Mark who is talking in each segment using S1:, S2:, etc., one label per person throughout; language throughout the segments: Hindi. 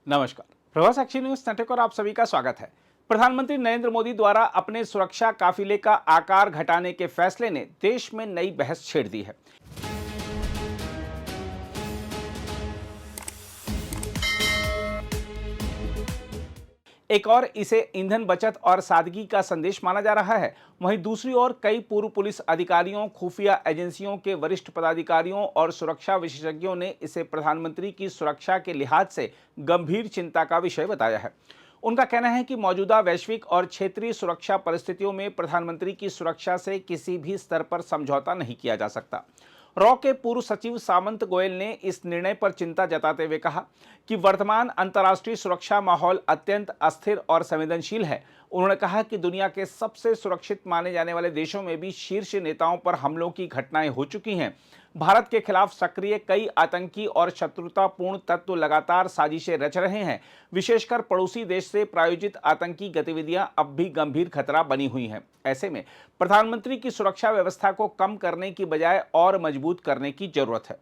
S1: नमस्कार, प्रभात साक्षी न्यूज नेटवर्क और आप सभी का स्वागत है। प्रधानमंत्री नरेंद्र मोदी द्वारा अपने सुरक्षा काफिले का आकार घटाने के फैसले ने देश में नई बहस छेड़ दी है। एक और इसे ईंधन बचत और सादगी का संदेश माना जा रहा है। वहीं दूसरी ओर कई पूर्व पुलिस अधिकारियों, खुफिया एजेंसियों के वरिष्ठ पदाधिकारियों और सुरक्षा विशेषज्ञों ने इसे प्रधानमंत्री की सुरक्षा के लिहाज से गंभीर चिंता का विषय बताया है। उनका कहना है कि मौजूदा वैश्विक और क्षेत्रीय सुरक्षा परिस्थितियों में प्रधानमंत्री की सुरक्षा से किसी भी स्तर पर समझौता नहीं किया जा सकता। रॉ के पूर्व सचिव सामंत गोयल ने इस निर्णय पर चिंता जताते हुए कहा कि वर्तमान अंतर्राष्ट्रीय सुरक्षा माहौल अत्यंत अस्थिर और संवेदनशील है। उन्होंने कहा कि दुनिया के सबसे सुरक्षित माने जाने वाले देशों में भी शीर्ष नेताओं पर हमलों की घटनाएं हो चुकी हैं। भारत के खिलाफ सक्रिय कई आतंकी और शत्रुतापूर्ण तत्व लगातार साजिशें रच रहे हैं। विशेषकर पड़ोसी देश से प्रायोजित आतंकी गतिविधियां अब भी गंभीर खतरा बनी हुई हैं। ऐसे में प्रधानमंत्री की सुरक्षा व्यवस्था को कम करने की बजाय और मजबूत करने की जरूरत है।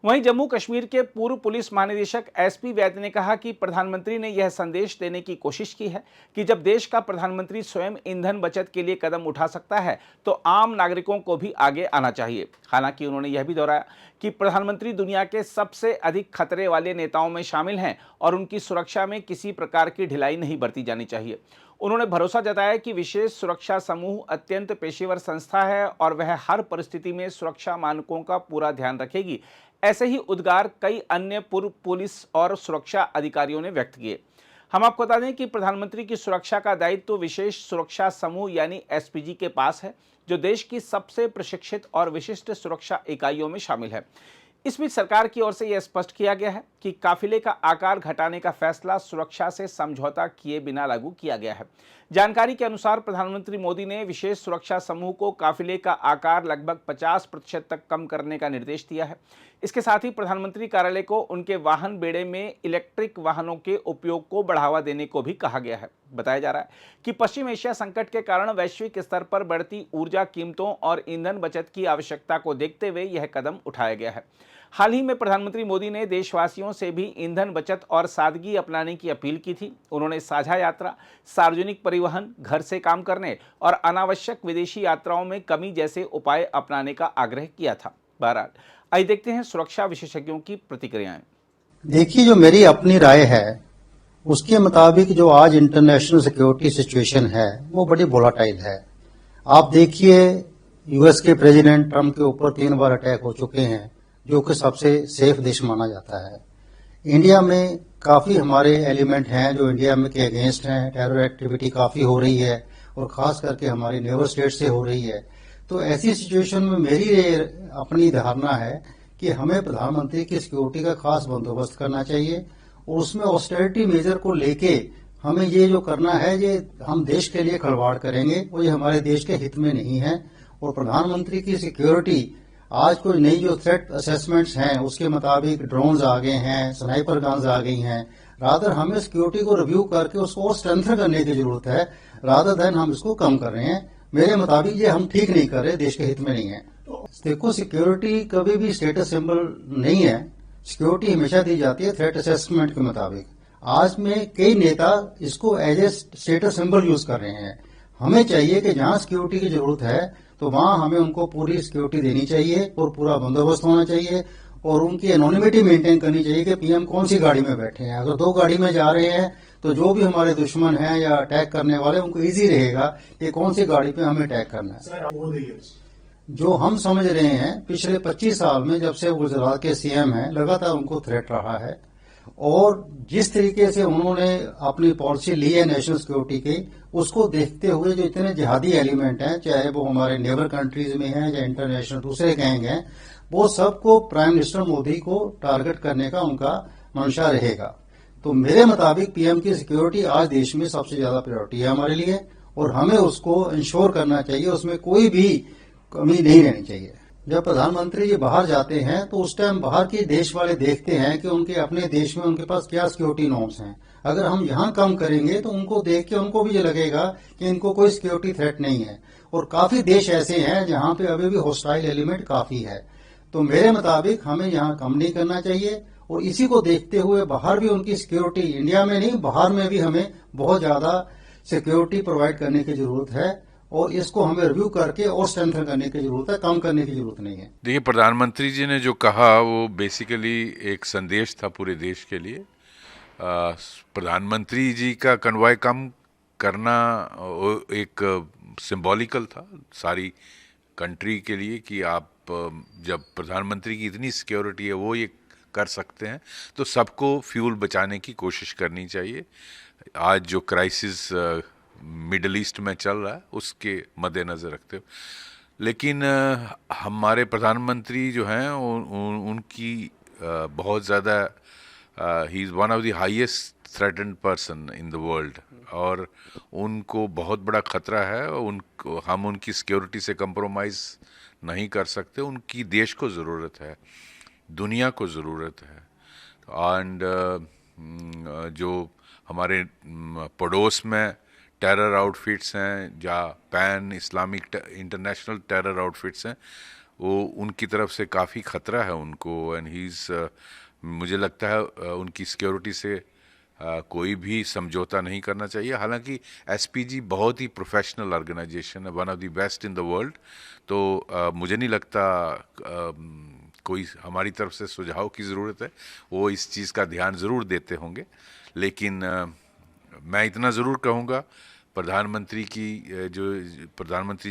S1: वहीं जम्मू कश्मीर के पूर्व पुलिस महानिदेशक एसपी वैद्य ने कहा कि प्रधानमंत्री ने यह संदेश देने की कोशिश की है कि जब देश का प्रधानमंत्री स्वयं ईंधन बचत के लिए कदम उठा सकता है तो आम नागरिकों को भी आगे आना चाहिए। हालांकि उन्होंने यह भी दोहराया कि प्रधानमंत्री दुनिया के सबसे अधिक खतरे वाले नेताओं में शामिल हैं और उनकी सुरक्षा में किसी प्रकार की ढिलाई नहीं बरती जानी चाहिए। उन्होंने भरोसा जताया कि विशेष सुरक्षा समूह अत्यंत पेशेवर संस्था है और वह हर परिस्थिति में सुरक्षा मानकों का पूरा ध्यान रखेगी। ऐसे ही उद्गार कई अन्य पूर्व पुलिस और सुरक्षा अधिकारियों ने व्यक्त किए। हम आपको बता दें कि प्रधानमंत्री की सुरक्षा का दायित्व विशेष सुरक्षा समूह यानी एसपीजी के पास है, जो देश की सबसे प्रशिक्षित और विशिष्ट सुरक्षा इकाइयों में शामिल है। इस बीच सरकार की ओर से यह स्पष्ट किया गया है कि काफिले का आकार घटाने का फैसला सुरक्षा से समझौता किए बिना लागू किया गया है। जानकारी के अनुसार प्रधानमंत्री मोदी ने विशेष सुरक्षा समूह को काफिले का आकार लगभग 50% तक कम करने का निर्देश दिया है। इसके साथ ही प्रधानमंत्री कार्यालय को उनके वाहन बेड़े में इलेक्ट्रिक वाहनों के उपयोग को बढ़ावा देने को भी कहा गया है। बताया जा रहा है कि पश्चिम एशिया संकट के कारण वैश्विक स्तर पर बढ़ती ऊर्जा कीमतों और ईंधन बचत की आवश्यकता को देखते हुए यह कदम उठाया गया है। हाल ही में प्रधानमंत्री मोदी ने देशवासियों से भी ईंधन बचत और सादगी अपनाने की अपील की थी। उन्होंने साझा यात्रा, सार्वजनिक परिवहन, घर से काम करने और अनावश्यक विदेशी यात्राओं में कमी जैसे उपाय अपनाने का आग्रह किया था। बहरहाल आइए देखते हैं सुरक्षा विशेषज्ञों की प्रतिक्रियाएं।
S2: देखिए, जो मेरी अपनी राय है उसके मुताबिक जो आज इंटरनेशनल सिक्योरिटी सिचुएशन है वो बड़ी वोलाटाइल है। आप देखिए, यूएस के प्रेसिडेंट ट्रंप के ऊपर 3 बार अटैक हो चुके हैं, जो कि सबसे सेफ देश माना जाता है। इंडिया में काफी हमारे एलिमेंट हैं जो इंडिया में के अगेंस्ट हैं। टेरर एक्टिविटी काफी हो रही है और खास करके हमारी नेबर स्टेट से हो रही है। तो ऐसी सिचुएशन में मेरी अपनी धारणा है कि हमें प्रधानमंत्री की सिक्योरिटी का खास बंदोबस्त करना चाहिए और उसमें ऑस्टेरिटी मेजर को लेके हमें ये जो करना है, ये हम देश के लिए खिलवाड़ करेंगे और ये हमारे देश के हित में नहीं है। और प्रधानमंत्री की सिक्योरिटी आज कोई नई जो थ्रेट असेसमेंट्स हैं उसके मुताबिक ड्रोन्स आ गए हैं, स्नाइपर गन्स आ गई हैं। रादर हमें सिक्योरिटी को रिव्यू करके उसको और स्ट्रेंथन करने की जरूरत है, रादर देन हम इसको कम कर रहे हैं। मेरे मुताबिक ये हम ठीक नहीं कर रहे, देश के हित में नहीं है। देखो, सिक्योरिटी कभी भी स्टेटस सिंबल नहीं है। सिक्योरिटी हमेशा दी जाती है थ्रेट असेसमेंट के मुताबिक। आज में कई नेता इसको as a status symbol use कर रहे हैं। हमें चाहिए कि जहां सिक्योरिटी की जरूरत है तो वहां हमें उनको पूरी सिक्योरिटी देनी चाहिए और पूरा बंदोबस्त होना चाहिए और उनकी एनोनिमिटी मेंटेन करनी चाहिए कि पीएम कौन सी गाड़ी में बैठे हैं। अगर 2 गाड़ी में जा रहे हैं तो जो भी हमारे दुश्मन हैं या अटैक करने वाले, उनको इजी रहेगा कि कौन सी गाड़ी पे हमें अटैक करना है। जो हम समझ रहे हैं, पिछले 25 साल में जब से गुजरात के सीएम हैं, लगातार उनको थ्रेट रहा है और जिस तरीके से उन्होंने अपनी पॉलिसी ली है नेशनल सिक्योरिटी की, उसको देखते हुए जो इतने जिहादी एलिमेंट हैं, चाहे वो हमारे नेबर कंट्रीज में हैं या इंटरनेशनल दूसरे गैंग हैं, वो सबको प्राइम मिनिस्टर मोदी को टारगेट करने का उनका मंशा रहेगा। तो मेरे मुताबिक पीएम की सिक्योरिटी आज देश में सबसे ज्यादा प्रायोरिटी है हमारे लिए और हमें उसको इंश्योर करना चाहिए, उसमें कोई भी कमी नहीं रहनी चाहिए। जब प्रधानमंत्री जी बाहर जाते हैं तो उस टाइम बाहर के देश वाले देखते हैं कि उनके अपने देश में उनके पास क्या सिक्योरिटी नॉर्म्स हैं। अगर हम यहां कम करेंगे तो उनको देख के उनको भी ये लगेगा कि इनको कोई सिक्योरिटी थ्रेट नहीं है। और काफी देश ऐसे हैं जहां पे अभी भी हॉस्टाइल एलिमेंट काफी है। तो मेरे मुताबिक हमें यहाँ कम नहीं करना चाहिए और इसी को देखते हुए बाहर भी उनकी सिक्योरिटी, इंडिया में नहीं बाहर में भी हमें बहुत ज्यादा सिक्योरिटी प्रोवाइड करने की जरूरत है और इसको हमें रिव्यू करके और स्ट्रेंथन करने की जरूरत है, कम करने की जरूरत नहीं है।
S3: देखिए, प्रधानमंत्री जी ने जो कहा वो बेसिकली एक संदेश था पूरे देश के लिए। प्रधानमंत्री जी का कन्वॉय कम करना एक सिंबॉलिकल था सारी कंट्री के लिए कि आप जब प्रधानमंत्री की इतनी सिक्योरिटी है वो ये कर सकते हैं तो सबको फ्यूल बचाने की कोशिश करनी चाहिए। आज जो क्राइसिस मिडल ईस्ट में चल रहा है उसके मद्देनज़र रखते हुए, लेकिन हमारे प्रधानमंत्री जो हैं उनकी बहुत ज़्यादा he is one of the highest threatened person in the world और उनको बहुत बड़ा ख़तरा है। उनको हम उनकी सिक्योरिटी से कंप्रोमाइज़ नहीं कर सकते। उनकी देश को ज़रूरत है, दुनिया को ज़रूरत है। एंड जो हमारे पड़ोस में टेरर आउटफिट्स हैं या pan Islamic international terror outfits हैं, वो उनकी तरफ से काफ़ी ख़तरा है उनको। एंड ही इज़ मुझे लगता है उनकी सिक्योरिटी से कोई भी समझौता नहीं करना चाहिए। हालांकि एसपीजी बहुत ही प्रोफेशनल ऑर्गेनाइजेशन है, one of the best in the world. तो मुझे नहीं लगता कोई हमारी तरफ से सुझाव की ज़रूरत है, वो इस चीज़ का ध्यान ज़रूर देते होंगे। लेकिन मैं इतना ज़रूर कहूँगा प्रधानमंत्री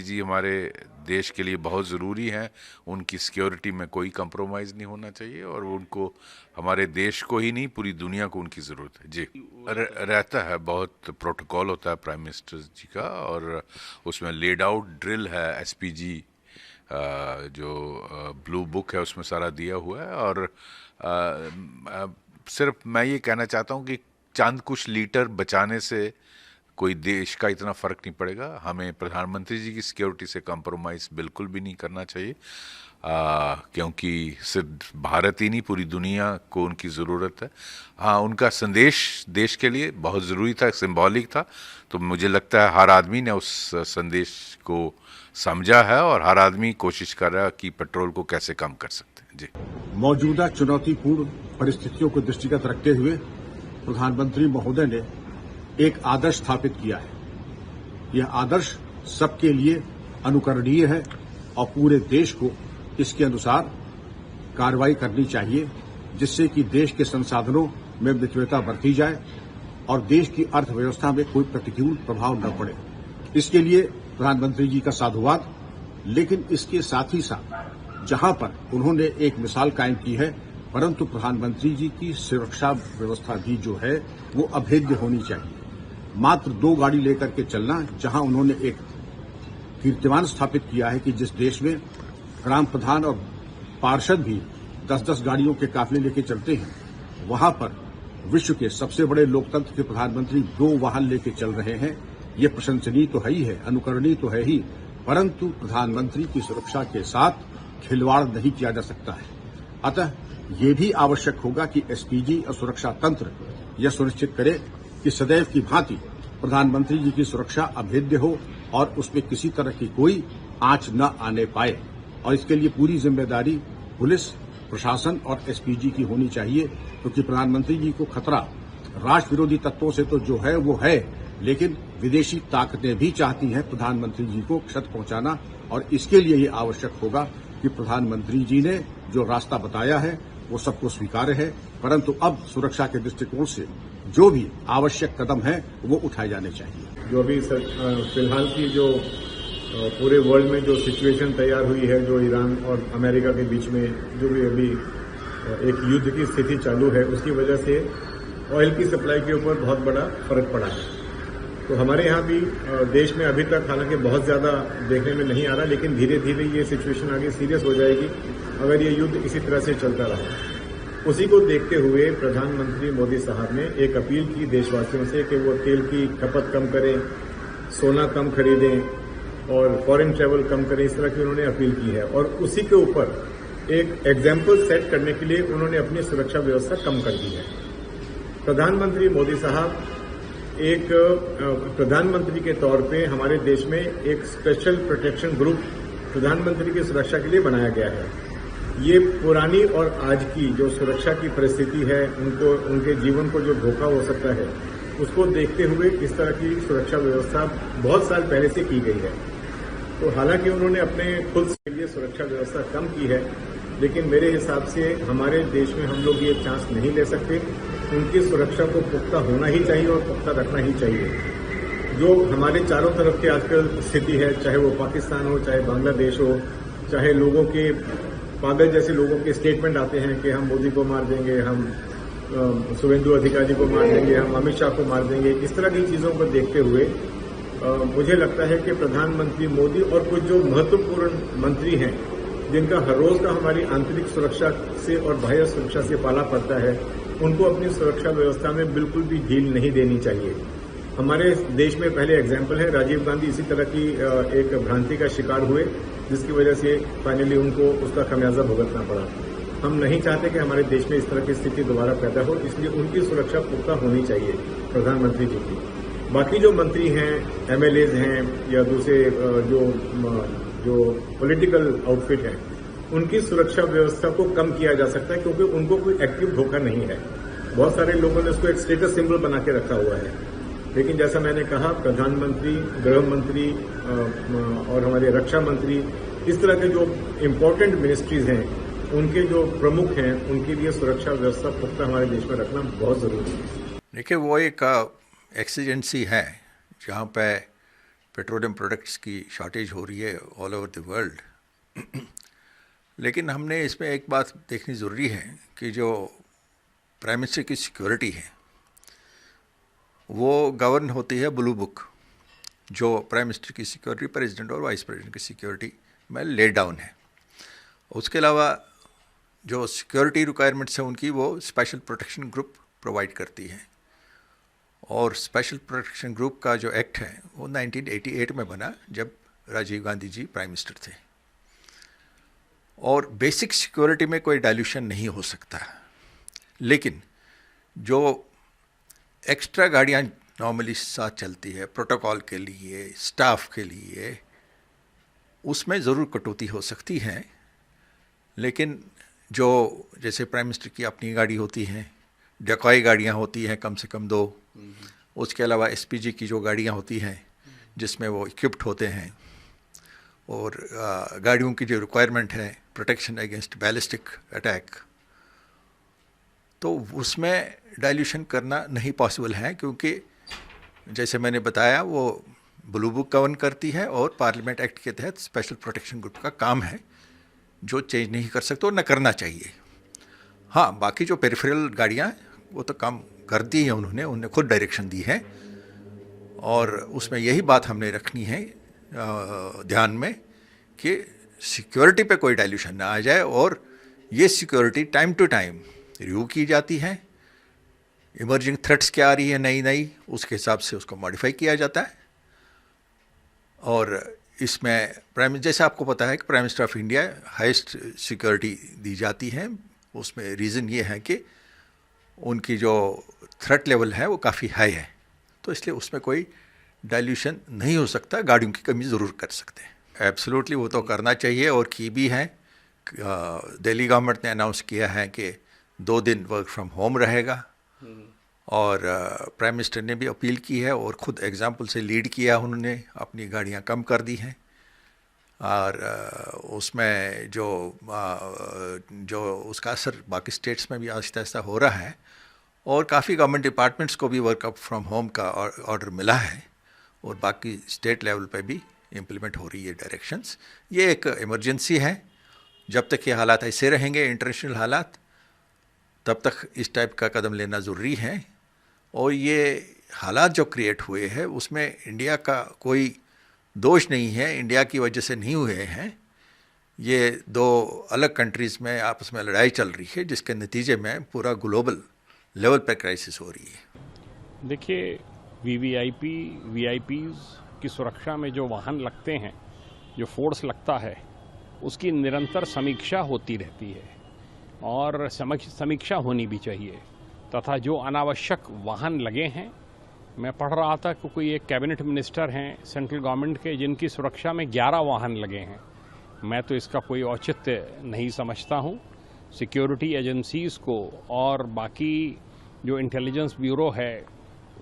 S3: जी हमारे देश के लिए बहुत ज़रूरी हैं। उनकी सिक्योरिटी में कोई कंप्रोमाइज़ नहीं होना चाहिए और उनको हमारे देश को ही नहीं पूरी दुनिया को उनकी ज़रूरत है। जी रहता है, बहुत प्रोटोकॉल होता है प्राइम मिनिस्टर जी का और उसमें लेड आउट ड्रिल है। एसपीजी जो ब्लू बुक है उसमें सारा दिया हुआ है। और सिर्फ मैं ये कहना चाहता हूँ कि चंद कुछ लीटर बचाने से कोई देश का इतना फ़र्क नहीं पड़ेगा। हमें प्रधानमंत्री जी की सिक्योरिटी से कंप्रोमाइज़ बिल्कुल भी नहीं करना चाहिए, क्योंकि सिर्फ भारत ही नहीं पूरी दुनिया को उनकी ज़रूरत है। हाँ, उनका संदेश देश के लिए बहुत ज़रूरी था, सिंबॉलिक था। तो मुझे लगता है हर आदमी ने उस संदेश को समझा है और हर आदमी कोशिश कर रहा है कि पेट्रोल को कैसे कम कर सकते हैं। जी,
S4: मौजूदा चुनौतीपूर्ण परिस्थितियों को दृष्टिगत रखते हुए प्रधानमंत्री महोदय ने एक आदर्श स्थापित किया है। यह आदर्श सबके लिए अनुकरणीय है और पूरे देश को इसके अनुसार कार्रवाई करनी चाहिए, जिससे कि देश के संसाधनों में मितव्ययता बरती जाए और देश की अर्थव्यवस्था में कोई प्रतिकूल प्रभाव न पड़े। इसके लिए प्रधानमंत्री जी का साधुवाद। लेकिन इसके साथ ही साथ जहां पर उन्होंने एक मिसाल कायम की है, परंतु प्रधानमंत्री जी की सुरक्षा व्यवस्था भी जो है वो अभेद्य होनी चाहिए। मात्र 2 गाड़ी लेकर के चलना, जहां उन्होंने एक कीर्तिमान स्थापित किया है कि जिस देश में ग्राम प्रधान और पार्षद भी 10-10 गाड़ियों के काफिले लेके चलते हैं, वहां पर विश्व के सबसे बड़े लोकतंत्र के प्रधानमंत्री 2 वाहन लेके चल रहे हैं। ये प्रशंसनीय तो है ही है, अनुकरणीय तो है ही, परंतु प्रधानमंत्री की सुरक्षा के साथ खिलवाड़ नहीं किया जा सकता है। अतः ये भी आवश्यक होगा कि एसपीजी और सुरक्षा तंत्र यह सुनिश्चित करे कि सदैव की भांति प्रधानमंत्री जी की सुरक्षा अभेद्य हो और उसमें किसी तरह की कोई आंच न आने पाए। और इसके लिए पूरी जिम्मेदारी पुलिस प्रशासन और एसपीजी की होनी चाहिए, क्योंकि प्रधानमंत्री जी को खतरा राष्ट्र विरोधी तत्वों से तो जो है वो है, लेकिन विदेशी ताकतें भी चाहती हैं प्रधानमंत्री जी को क्षति पहुंचाना। और इसके लिए ये आवश्यक होगा कि प्रधानमंत्री जी ने जो रास्ता बताया है वो सबको स्वीकार्य है, परंतु अब सुरक्षा के दृष्टिकोण से जो भी आवश्यक कदम है वो उठाए जाने चाहिए।
S5: जो अभी फिलहाल की जो पूरे वर्ल्ड में जो सिचुएशन तैयार हुई है, जो ईरान और अमेरिका के बीच में जो भी अभी एक युद्ध की स्थिति चालू है, उसकी वजह से ऑयल की सप्लाई के ऊपर बहुत बड़ा फर्क पड़ा है। तो हमारे यहाँ भी देश में अभी तक हालांकि बहुत ज्यादा देखने में नहीं आ रहा, लेकिन धीरे धीरे ये सिचुएशन आगे सीरियस हो जाएगी अगर ये युद्ध इसी तरह से चलता रहा। उसी को देखते हुए प्रधानमंत्री मोदी साहब ने एक अपील की देशवासियों से कि वो तेल की खपत कम करें, सोना कम खरीदें और फॉरेन ट्रैवल कम करें। इस तरह की उन्होंने अपील की है और उसी के ऊपर एक एग्जाम्पल सेट करने के लिए उन्होंने अपनी सुरक्षा व्यवस्था कम कर दी है। प्रधानमंत्री मोदी साहब एक प्रधानमंत्री के तौर पे हमारे देश में एक स्पेशल प्रोटेक्शन ग्रुप प्रधानमंत्री की सुरक्षा के लिए बनाया गया है। ये पुरानी और आज की जो सुरक्षा की परिस्थिति है, उनको उनके जीवन को जो धोखा हो सकता है, उसको देखते हुए इस तरह की सुरक्षा व्यवस्था बहुत साल पहले से की गई है। तो हालांकि उन्होंने अपने खुद के लिए सुरक्षा व्यवस्था कम की है, लेकिन मेरे हिसाब से हमारे देश में हम लोग ये चांस नहीं ले सकते। उनकी सुरक्षा को पुख्ता होना ही चाहिए और पुख्ता रखना ही चाहिए। जो हमारे चारों तरफ की आजकल स्थिति है, चाहे वो पाकिस्तान हो, चाहे बांग्लादेश हो, चाहे लोगों के पागल जैसे लोगों के स्टेटमेंट आते हैं कि हम मोदी को मार देंगे, हम शुभेंदु अधिकारी को मार देंगे, हम अमित शाह को मार देंगे, इस तरह की चीजों को देखते हुए मुझे लगता है कि प्रधानमंत्री मोदी और कुछ जो महत्वपूर्ण मंत्री हैं, जिनका हर रोज का हमारी आंतरिक सुरक्षा से और बाह्य सुरक्षा से पाला पड़ता है, उनको अपनी सुरक्षा व्यवस्था में बिल्कुल भी ढील नहीं देनी चाहिए। हमारे देश में पहले एग्जाम्पल है, राजीव गांधी इसी तरह की एक भ्रांति का शिकार हुए, जिसकी वजह से फाइनली उनको उसका खमियाजा भुगतना पड़ा। हम नहीं चाहते कि हमारे देश में इस तरह की स्थिति दोबारा पैदा हो, इसलिए उनकी सुरक्षा पुख्ता होनी चाहिए प्रधानमंत्री जी की। बाकी जो मंत्री हैं, एमएलएज हैं या दूसरे जो पॉलिटिकल आउटफिट हैं, उनकी सुरक्षा व्यवस्था को कम किया जा सकता है, क्योंकि उनको कोई एक्टिव धोखा नहीं है। बहुत सारे लोगों ने उसको एक स्टेटस सिंबल बना के रखा हुआ है, लेकिन जैसा मैंने कहा, प्रधानमंत्री, गृह मंत्री और हमारे रक्षा मंत्री, इस तरह के जो इम्पोर्टेंट मिनिस्ट्रीज हैं, उनके जो प्रमुख हैं, उनके लिए सुरक्षा व्यवस्था पुख्ता हमारे देश में रखना बहुत जरूरी है।
S6: देखिए, वो एक एक्सीजेंसी है जहाँ पे पेट्रोलियम प्रोडक्ट्स की शॉर्टेज हो रही है ऑल ओवर द वर्ल्ड। लेकिन हमने इसमें एक बात देखनी ज़रूरी है कि जो प्राइम मिनिस्टर की सिक्योरिटी है, वो गवर्न होती है ब्लू बुक, जो प्राइम मिनिस्टर की सिक्योरिटी प्रेसिडेंट और वाइस प्रेसिडेंट की सिक्योरिटी में लेड डाउन है। उसके अलावा जो सिक्योरिटी रिक्वायरमेंट्स हैं उनकी, वो स्पेशल प्रोटेक्शन ग्रुप प्रोवाइड करती है। और स्पेशल प्रोटेक्शन ग्रुप का जो एक्ट है वो 1988 में बना, जब राजीव गांधी जी प्राइम मिनिस्टर थे। और बेसिक सिक्योरिटी में कोई डाइल्यूशन नहीं हो सकता, लेकिन जो एक्स्ट्रा गाड़ियाँ नॉर्मली साथ चलती है प्रोटोकॉल के लिए, स्टाफ के लिए, उसमें ज़रूर कटौती हो सकती है। लेकिन जो जैसे प्राइम मिनिस्टर की अपनी गाड़ी होती हैं, डेकॉय गाड़ियाँ होती हैं कम से कम 2, उसके अलावा एसपीजी की जो गाड़ियाँ होती हैं जिसमें वो इक्विप्ड होते हैं, और गाड़ियों की जो रिक्वायरमेंट है प्रोटेक्शन अगेंस्ट बैलिस्टिक अटैक, तो उसमें डाइल्यूशन करना नहीं पॉसिबल है, क्योंकि जैसे मैंने बताया वो ब्लू बुक गवर्न करती है और पार्लियामेंट एक्ट के तहत स्पेशल प्रोटेक्शन ग्रुप का काम है, जो चेंज नहीं कर सकते और न करना चाहिए। हाँ, बाकी जो पेरिफेरल गाड़ियाँ वो तो काम करती हैं, उन्होंने खुद डायरेक्शन दी है, और उसमें यही बात हमने रखनी है ध्यान में कि सिक्योरिटी पे कोई डाइल्यूशन ना आ जाए, और ये security time to time review की जाती है। इमर्जिंग थ्रेट्स क्या आ रही है नई उसके हिसाब से उसको मॉडिफाई किया जाता है। और इसमें जैसे आपको पता है कि prime minister of India highest security दी जाती है। उसमें रीज़न ये है कि उनकी जो थ्रेट लेवल है वो काफ़ी हाई है, तो इसलिए उसमें कोई डाइल्यूशन नहीं हो सकता। गाड़ियों की कमी ज़रूर कर सकते हैं, एब्सोल्युटली वो तो करना चाहिए और की भी है। दिल्ली गवर्नमेंट ने अनाउंस किया है कि 2 दिन वर्क फ्रॉम होम रहेगा, और प्राइम मिनिस्टर ने भी अपील की है और ख़ुद एग्जाम्पल से लीड किया, उन्होंने अपनी गाड़ियाँ कम कर दी हैं। और उसमें जो उसका असर बाकी स्टेट्स में भी आहिस्ता आहिस्ता हो रहा है, और काफ़ी गवर्नमेंट डिपार्टमेंट्स को भी वर्क फ्रॉम होम का ऑर्डर मिला है, और बाकी स्टेट लेवल पे भी इम्प्लीमेंट हो रही है डायरेक्शंस। ये एक इमरजेंसी है, जब तक ये हालात ऐसे रहेंगे इंटरनेशनल हालात, तब तक इस टाइप का कदम लेना ज़रूरी है। और ये हालात जो क्रिएट हुए हैं उसमें इंडिया का कोई दोष नहीं है, इंडिया की वजह से नहीं हुए हैं। ये 2 अलग कंट्रीज़ में आपस में लड़ाई चल रही है, जिसके नतीजे में पूरा ग्लोबल लेवल पर क्राइसिस हो रही है।
S7: देखिए, वीआईपीज़ की सुरक्षा में जो वाहन लगते हैं, जो फोर्स लगता है, उसकी निरंतर समीक्षा होती रहती है, और समीक्षा होनी भी चाहिए। तथा जो अनावश्यक वाहन लगे हैं, मैं पढ़ रहा था कि कोई एक कैबिनेट मिनिस्टर हैं सेंट्रल गवर्नमेंट के, जिनकी सुरक्षा में 11 वाहन लगे हैं। मैं तो इसका कोई औचित्य नहीं समझता हूँ। सिक्योरिटी एजेंसीज़ को और बाकी जो इंटेलिजेंस ब्यूरो है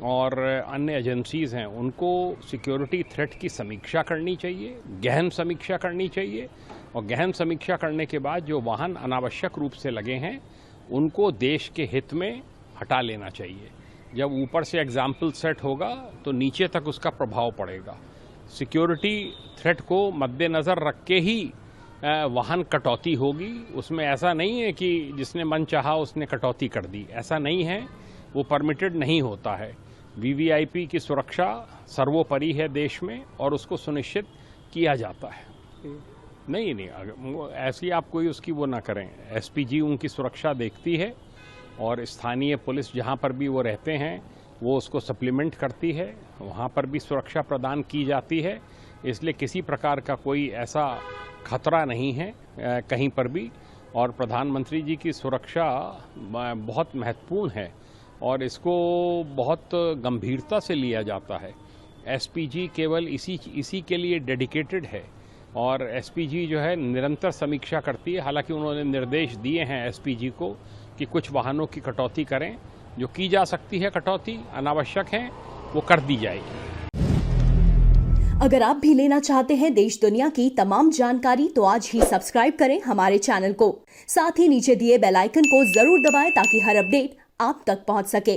S7: और अन्य एजेंसीज़ हैं उनको सिक्योरिटी थ्रेट की समीक्षा करनी चाहिए, गहन समीक्षा करनी चाहिए, और गहन समीक्षा करने के बाद जो वाहन अनावश्यक रूप से लगे हैं उनको देश के हित में हटा लेना चाहिए। जब ऊपर से एग्जाम्पल सेट होगा तो नीचे तक उसका प्रभाव पड़ेगा। सिक्योरिटी थ्रेट को मद्देनज़र रख के ही वाहन कटौती होगी। उसमें ऐसा नहीं है कि जिसने मन चाहा उसने कटौती कर दी, ऐसा नहीं है, वो परमिटेड नहीं होता है। वीवीआईपी की सुरक्षा सर्वोपरि है देश में और उसको सुनिश्चित किया जाता है। नहीं ऐसी आप कोई उसकी वो ना करें। एसपीजी उनकी सुरक्षा देखती है और स्थानीय पुलिस जहां पर भी वो रहते हैं वो उसको सप्लीमेंट करती है, वहां पर भी सुरक्षा प्रदान की जाती है। इसलिए किसी प्रकार का कोई ऐसा खतरा नहीं है कहीं पर भी। और प्रधानमंत्री जी की सुरक्षा बहुत महत्वपूर्ण है और इसको बहुत गंभीरता से लिया जाता है। एसपीजी केवल इसी के लिए डेडिकेटेड है और एसपीजी जो है निरंतर समीक्षा करती है। हालांकि उन्होंने निर्देश दिए हैं एसपीजी को कि कुछ वाहनों की कटौती करें, जो की जा सकती है कटौती अनावश्यक है वो कर दी जाएगी।
S8: अगर आप भी लेना चाहते हैं देश दुनिया की तमाम जानकारी तो आज ही सब्सक्राइब करें हमारे चैनल को। साथ ही नीचे दिए बेल आइकन को जरूर दबाएं ताकि हर अपडेट आप तक पहुंच सके।